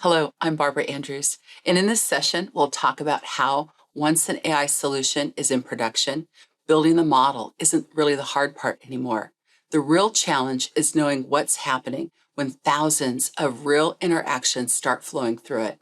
Hello, I'm Barbara Andrews, and in this session, we'll talk about how once an AI solution is in production, building the model isn't really the hard part anymore. The real challenge is knowing what's happening when thousands of real interactions start flowing through it.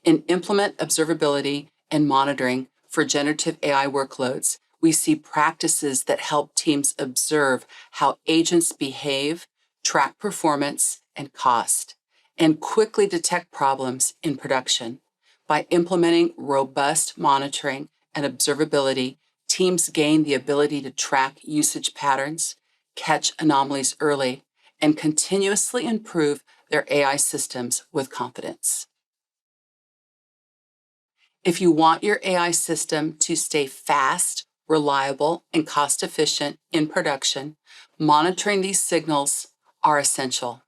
In implement observability and monitoring for generative AI workloads, we see practices that help teams observe how agents behave, track performance, and cost, and quickly detect problems in production. By implementing robust monitoring and observability, teams gain the ability to track usage patterns, catch anomalies early, and continuously improve their AI systems with confidence. If you want your AI system to stay fast, reliable, and cost-efficient in production, monitoring these signals are essential.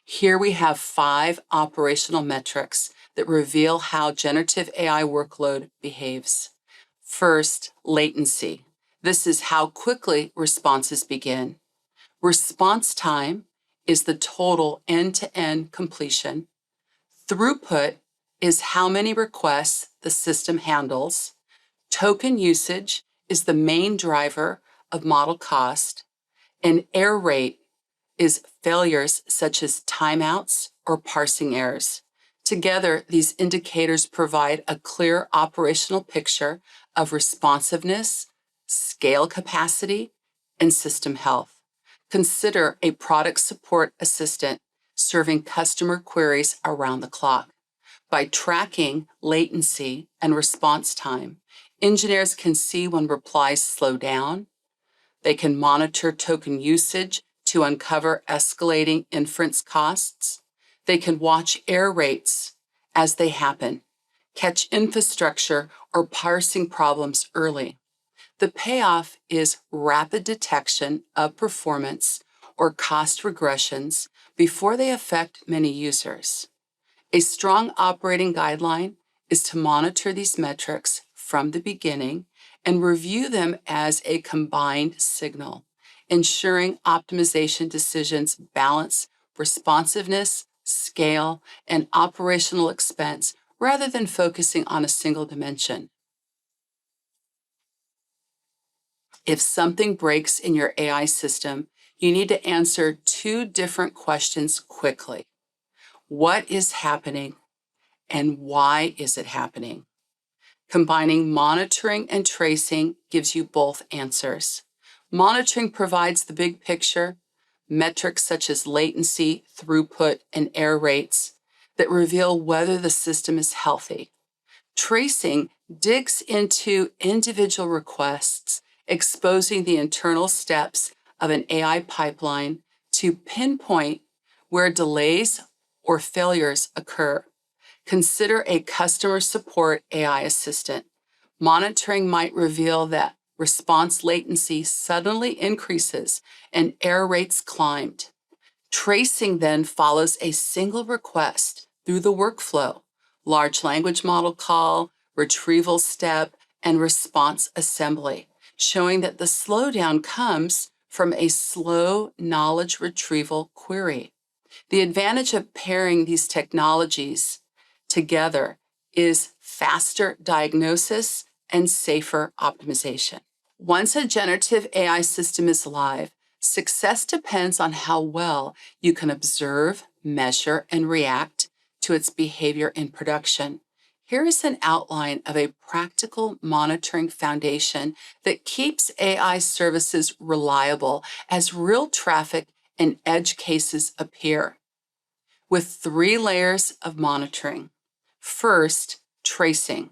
Here we have 5 operational metrics that reveal how generative AI workload behaves. First, latency. This is how quickly responses begin. Response time is the total end-to-end completion. Throughput is how many requests the system handles. Token usage is the main driver of model cost. And error rate is failures such as timeouts or parsing errors. Together, these indicators provide a clear operational picture of responsiveness, scale capacity, and system health. Consider a product support assistant serving customer queries around the clock. By tracking latency and response time, engineers can see when replies slow down. They can monitor token usage to uncover escalating inference costs. They can watch error rates as they happen, catch infrastructure or parsing problems early. The payoff is rapid detection of performance or cost regressions before they affect many users. A strong operating guideline is to monitor these metrics from the beginning and review them as a combined signal, ensuring optimization decisions balance responsiveness, scale, and operational expense rather than focusing on a single dimension. If something breaks in your AI system, you need to answer 2 different questions quickly. What is happening and why is it happening? Combining monitoring and tracing gives you both answers. Monitoring provides the big picture, metrics such as latency, throughput, and error rates that reveal whether the system is healthy. Tracing digs into individual requests, exposing the internal steps of an AI pipeline to pinpoint where delays or failures occur. Consider a customer support AI assistant. Monitoring might reveal that response latency suddenly increases and error rates climbed. Tracing then follows a single request through the workflow, large language model call, retrieval step, and response assembly, showing that the slowdown comes from a slow knowledge retrieval query. The advantage of pairing these technologies together is faster diagnosis and safer optimization. Once a generative AI system is live, success depends on how well you can observe, measure, and react to its behavior in production. Here is an outline of a practical monitoring foundation that keeps AI services reliable as real traffic and edge cases appear, with 3 layers of monitoring. First, tracing.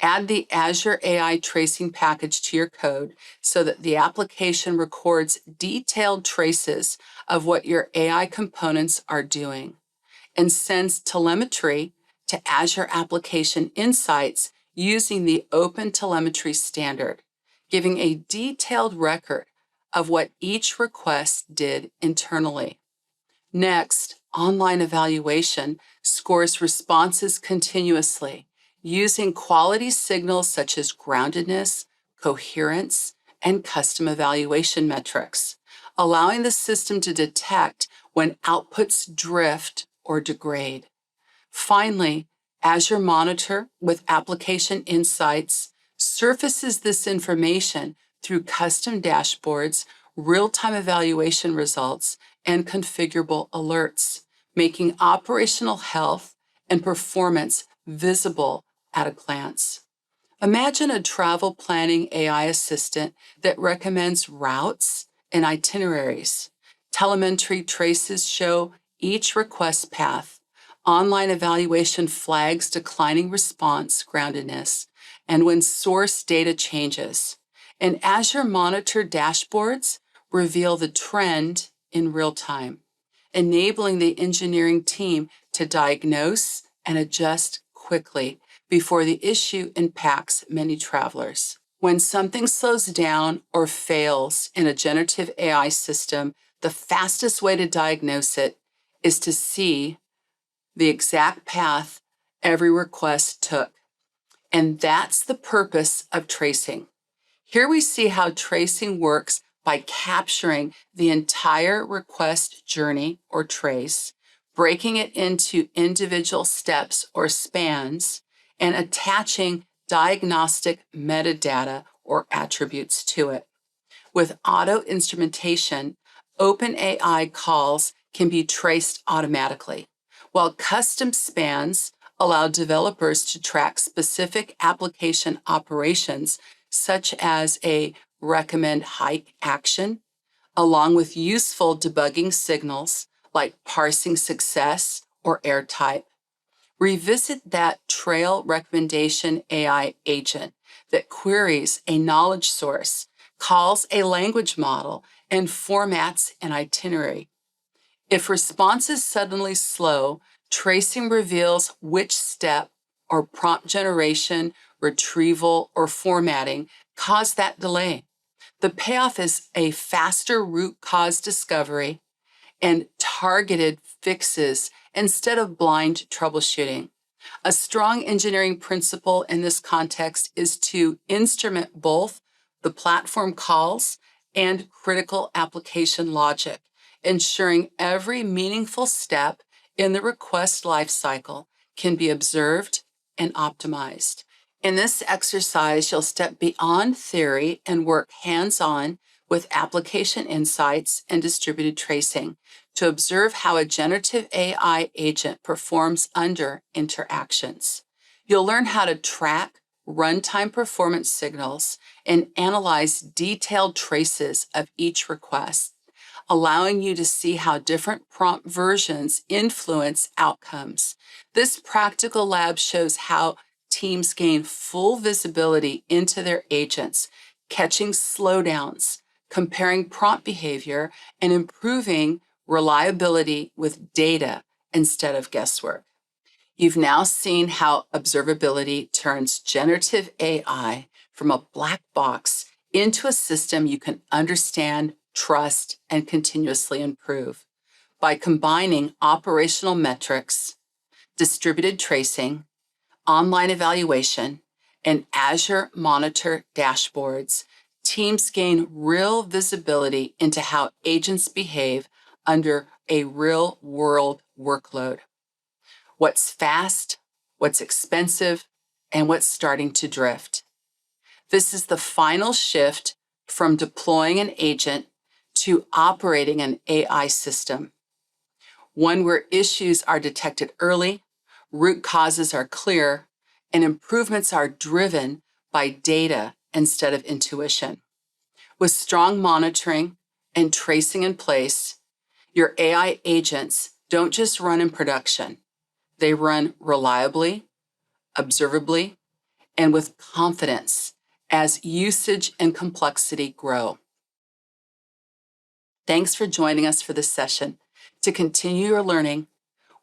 Add the Azure AI tracing package to your code so that the application records detailed traces of what your AI components are doing and sends telemetry to Azure Application Insights using the Open Telemetry standard, giving a detailed record of what each request did internally. Next, online evaluation scores responses continuously using quality signals such as groundedness, coherence, and custom evaluation metrics, allowing the system to detect when outputs drift or degrade. Finally, Azure Monitor with Application Insights surfaces this information through custom dashboards, real-time evaluation results, and configurable alerts, making operational health and performance visible at a glance. Imagine a travel planning AI assistant that recommends routes and itineraries. Telemetry traces show each request path. Online evaluation flags declining response groundedness and when source data changes. And Azure Monitor dashboards reveal the trend in real time, enabling the engineering team to diagnose and adjust quickly before the issue impacts many travelers. When something slows down or fails in a generative AI system, the fastest way to diagnose it is to see the exact path every request took. And that's the purpose of tracing. Here we see how tracing works by capturing the entire request journey or trace, breaking it into individual steps or spans, and attaching diagnostic metadata or attributes to it. With auto instrumentation, OpenAI calls can be traced automatically, while custom spans allow developers to track specific application operations, such as a recommend hike action, along with useful debugging signals like parsing success or error type. Revisit that trail recommendation AI agent that queries a knowledge source, calls a language model, and formats an itinerary. If responses suddenly slow, tracing reveals which step or prompt generation, retrieval, or formatting caused that delay. The payoff is a faster root cause discovery and targeted fixes instead of blind troubleshooting. A strong engineering principle in this context is to instrument both the platform calls and critical application logic, ensuring every meaningful step in the request lifecycle can be observed and optimized. In this exercise, you'll step beyond theory and work hands-on with application insights and distributed tracing to observe how a generative AI agent performs under interactions. You'll learn how to track runtime performance signals and analyze detailed traces of each request, allowing you to see how different prompt versions influence outcomes. This practical lab shows how teams gain full visibility into their agents, catching slowdowns, comparing prompt behavior, and improving reliability with data instead of guesswork. You've now seen how observability turns generative AI from a black box into a system you can understand, trust, and continuously improve. By combining operational metrics, distributed tracing, online evaluation, and Azure Monitor dashboards, teams gain real visibility into how agents behave under a real-world workload. What's fast, what's expensive, and what's starting to drift. This is the final shift from deploying an agent to operating an AI system, one where issues are detected early, root causes are clear, and improvements are driven by data instead of intuition. With strong monitoring and tracing in place, your AI agents don't just run in production. They run reliably, observably, and with confidence as usage and complexity grow. Thanks for joining us for this session. To continue your learning,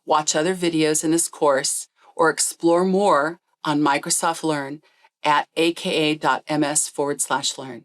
watch other videos in this course, or explore more on Microsoft Learn at aka.ms/learn.